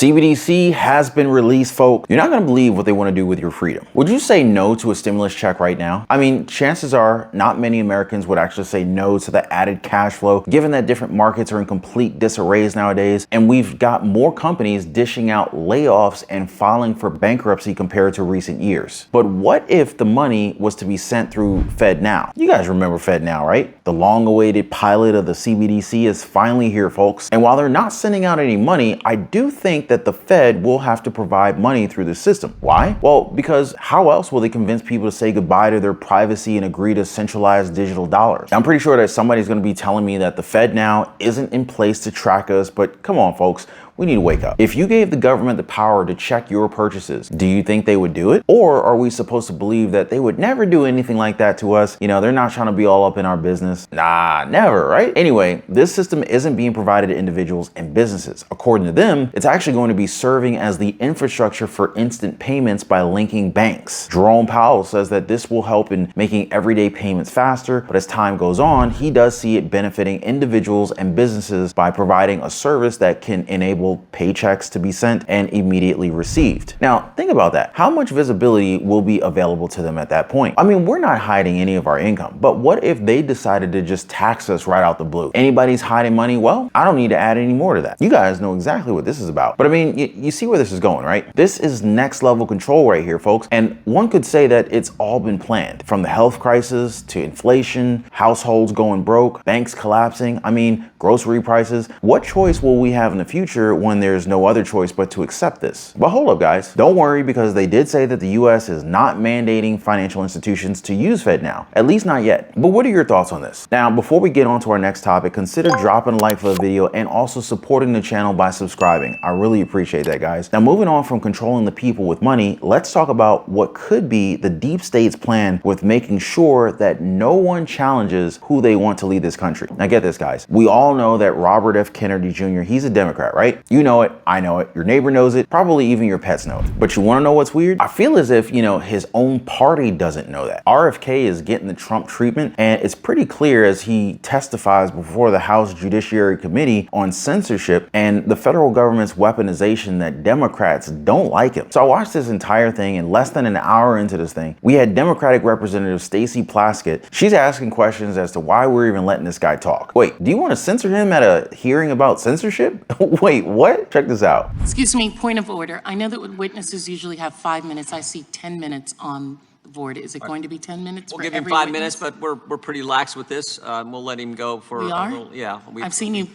CBDC has been released, folks. You're not going to believe what they want to do with your freedom. Would you say no to a stimulus check right now? I mean, chances are not many Americans would actually say no to the added cash flow, given that different markets are in complete disarray nowadays, and we've got more companies dishing out layoffs and filing for bankruptcy compared to recent years. But what if the money was to be sent through FedNow? You guys remember FedNow, right? The long-awaited pilot of the CBDC is finally here, folks. And while they're not sending out any money, I do think that the Fed will have to provide money through the system. Why? Well, because how else will they convince people to say goodbye to their privacy and agree to centralized digital dollars? I'm pretty sure that somebody's going to be telling me that the FedNow isn't in place to track us, but come on, folks. We need to wake up. If you gave the government the power to check your purchases, do you think they would do it? Or are we supposed to believe that they would never do anything like that to us? You know, they're not trying to be all up in our business. Nah, never, right? Anyway, this system isn't being provided to individuals and businesses. According to them, it's actually going to be serving as the infrastructure for instant payments by linking banks. Jerome Powell says that this will help in making everyday payments faster, but as time goes on, he does see it benefiting individuals and businesses by providing a service that can enable paychecks to be sent and immediately received. Now, think about that. How much visibility will be available to them at that point? I mean, we're not hiding any of our income, but what if they decided to just tax us right out the blue? Anybody's hiding money? Well, I don't need to add any more to that. You guys know exactly what this is about. But I mean, you see where this is going, right? This is next level control right here, folks. And one could say that it's all been planned, from the health crisis to inflation, households going broke, banks collapsing. I mean, grocery prices. What choice will we have in the future when there's no other choice but to accept this? But hold up, guys. Don't worry, because they did say that the US is not mandating financial institutions to use FedNow, at least not yet. But what are your thoughts on this? Now, before we get on to our next topic, consider dropping a like for the video and also supporting the channel by subscribing. I really appreciate that, guys. Now, moving on from controlling the people with money, let's talk about what could be the deep state's plan with making sure that no one challenges who they want to lead this country. Now, get this, guys. We all know that Robert F. Kennedy Jr., he's a Democrat, right? You know it, I know it, your neighbor knows it, probably even your pets know it. But you want to know what's weird? I feel as if, his own party doesn't know that. RFK is getting the Trump treatment, and it's pretty clear as he testifies before the House Judiciary Committee on censorship and the federal government's weaponization that Democrats don't like him. So I watched this entire thing, and less than an hour into this thing, we had Democratic Representative Stacey Plaskett. She's asking questions as to why we're even letting this guy talk. Wait, do you want to censor him at a hearing about censorship? Wait, what? Check this out. Excuse me, point of order. I know that witnesses usually have 5 minutes. I see 10 minutes on the board. Is it going to be 10 minutes? We'll give him 5 minutes, but we're pretty lax with this. We'll let him go for we are? a little, yeah. I've seen you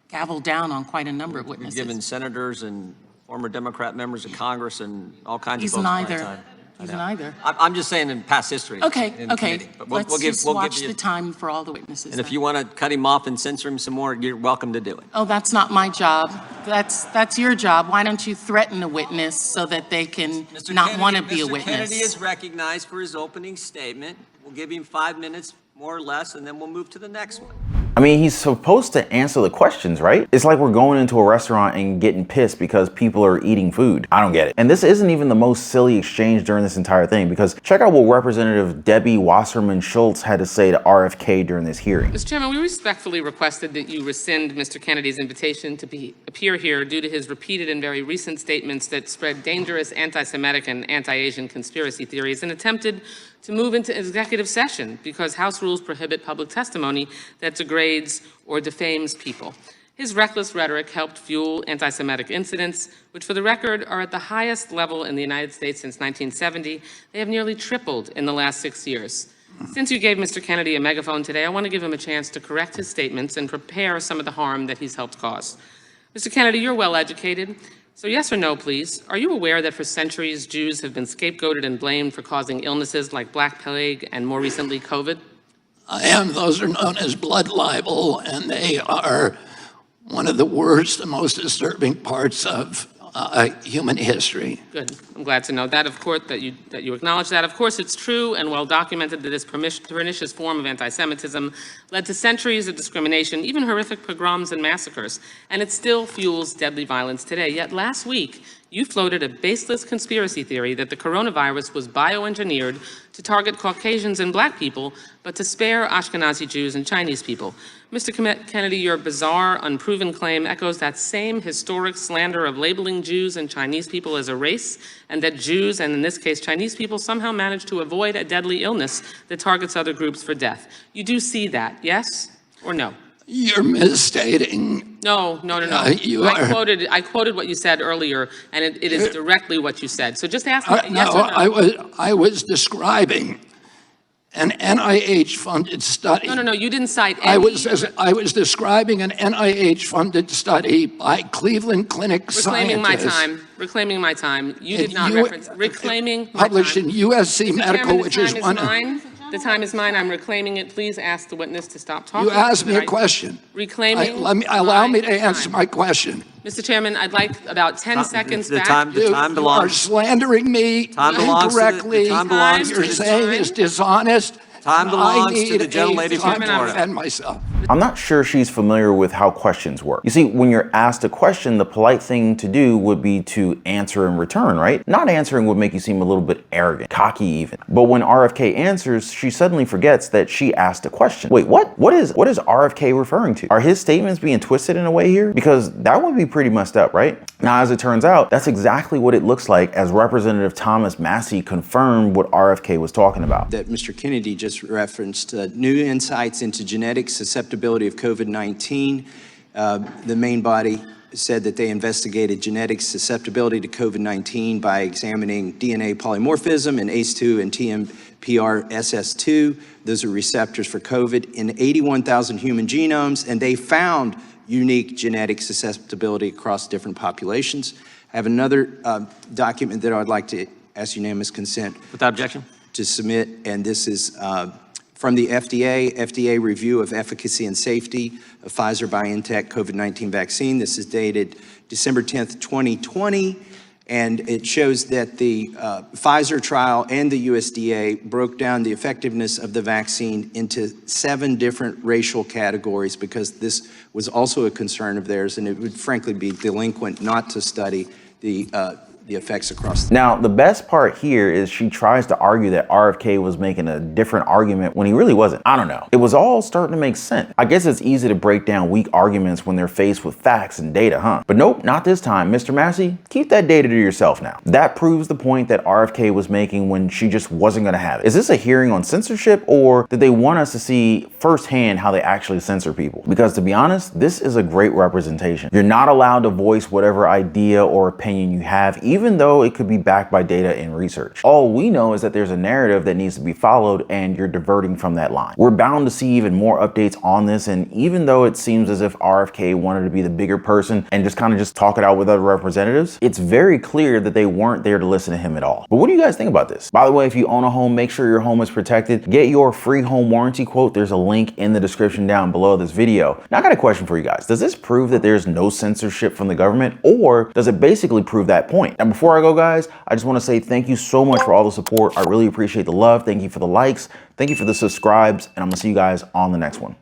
gavel down on quite a number of witnesses. Given senators and former Democrat members of Congress and all kinds He's of folks. neither. He's neither. I'm just saying in past history. Okay, in okay. But Let's just watch give you, the time for all the witnesses. And if you want to cut him off and censor him some more, you're welcome to do it. Oh, that's not my job. That's your job. Why don't you threaten a witness so that they can not want to be a witness? Mr. Kennedy is recognized for his opening statement. We'll give him 5 minutes, more or less, and then we'll move to the next one. I mean, he's supposed to answer the questions, right? It's like we're going into a restaurant and getting pissed because people are eating food. I don't get it. And this isn't even the most silly exchange during this entire thing, because check out what Representative Debbie Wasserman Schultz had to say to RFK during this hearing. Mr. Chairman, we respectfully requested that you rescind Mr. Kennedy's invitation to appear here due to his repeated and very recent statements that spread dangerous anti-Semitic and anti-Asian conspiracy theories, and attempted to move into executive session because House rules prohibit public testimony that degrades or defames people. His reckless rhetoric helped fuel anti-Semitic incidents, which for the record are at the highest level in the United States since 1970. They have nearly tripled in the last 6 years. Since you gave Mr. Kennedy a megaphone today, I want to give him a chance to correct his statements and prepare some of the harm that he's helped cause. Mr. Kennedy, you're well educated. So yes or no, please, are you aware that for centuries Jews have been scapegoated and blamed for causing illnesses like Black Plague and more recently COVID? I am. Those are known as blood libel, and they are one of the worst and most disturbing parts of human history. Good. I'm glad to know that, of course, that you acknowledge that. Of course, it's true and well documented that this pernicious form of anti-Semitism led to centuries of discrimination, even horrific pogroms and massacres, and it still fuels deadly violence today. Yet last week, You floated a baseless conspiracy theory that the coronavirus was bioengineered to target Caucasians and Black people, but to spare Ashkenazi Jews and Chinese people. Mr. Kennedy, your bizarre, unproven claim echoes that same historic slander of labeling Jews and Chinese people as a race, and that Jews, and in this case Chinese people, somehow managed to avoid a deadly illness that targets other groups for death. You do see that, yes or no? You're misstating. No. You are. I quoted what you said earlier, and it is directly what you said. So just ask me yes or no. I was describing an NIH-funded study. No, you didn't cite any. I was describing an NIH-funded study by Cleveland Clinic scientists. Reclaiming my time. You did not reference reclaiming my published time. in USC Mr. Medical, Chairman, which is one of... mine. The time is mine. I'm reclaiming it. Please ask the witness to stop talking. You asked me a question. Reclaiming. Allow me to answer my question. Mr. Chairman, I'd like about 10 seconds back. The time You are slandering me incorrectly. You're saying it's dishonest. Time belongs to the gentlelady from Florida. Defend myself. I'm not sure she's familiar with how questions work. You see, when you're asked a question, the polite thing to do would be to answer in return, right? Not answering would make you seem a little bit arrogant, cocky even. But when RFK answers, she suddenly forgets that she asked a question. Wait, what? What is RFK referring to? Are his statements being twisted in a way here? Because that would be pretty messed up, right? Now, as it turns out, that's exactly what it looks like as Representative Thomas Massie confirmed what RFK was talking about. That Mr. Kennedy just referenced new insights into genetic susceptibility of COVID-19. The main body said that they investigated genetic susceptibility to COVID-19 by examining DNA polymorphism in ACE2 and TMPRSS2. Those are receptors for COVID in 81,000 human genomes, and they found unique genetic susceptibility across different populations. I have another document that I'd like to ask unanimous consent. Without objection. To submit, and this is from the FDA review of efficacy and safety of Pfizer-BioNTech COVID-19 vaccine. This is dated December 10th, 2020, and it shows that the Pfizer trial and the USDA broke down the effectiveness of the vaccine into 7 different racial categories, because this was also a concern of theirs, and it would frankly be delinquent not to study the effects across. Now, the best part here is she tries to argue that RFK was making a different argument when he really wasn't. I don't know. It was all starting to make sense. I guess it's easy to break down weak arguments when they're faced with facts and data, huh? But nope, not this time. Mr. Massie, keep that data to yourself now. That proves the point that RFK was making when she just wasn't gonna have it. Is this a hearing on censorship, or did they want us to see firsthand how they actually censor people? Because to be honest, this is a great representation. You're not allowed to voice whatever idea or opinion you have, even though it could be backed by data and research. All we know is that there's a narrative that needs to be followed, and you're diverting from that line. We're bound to see even more updates on this, and even though it seems as if RFK wanted to be the bigger person and just talk it out with other representatives, it's very clear that they weren't there to listen to him at all. But what do you guys think about this? By the way, if you own a home, make sure your home is protected. Get your free home warranty quote. There's a link in the description down below this video. Now, I got a question for you guys. Does this prove that there's no censorship from the government, or does it basically prove that point? And before I go, guys, I just want to say thank you so much for all the support. I really appreciate the love. Thank you for the likes. Thank you for the subscribes, and I'm gonna see you guys on the next one.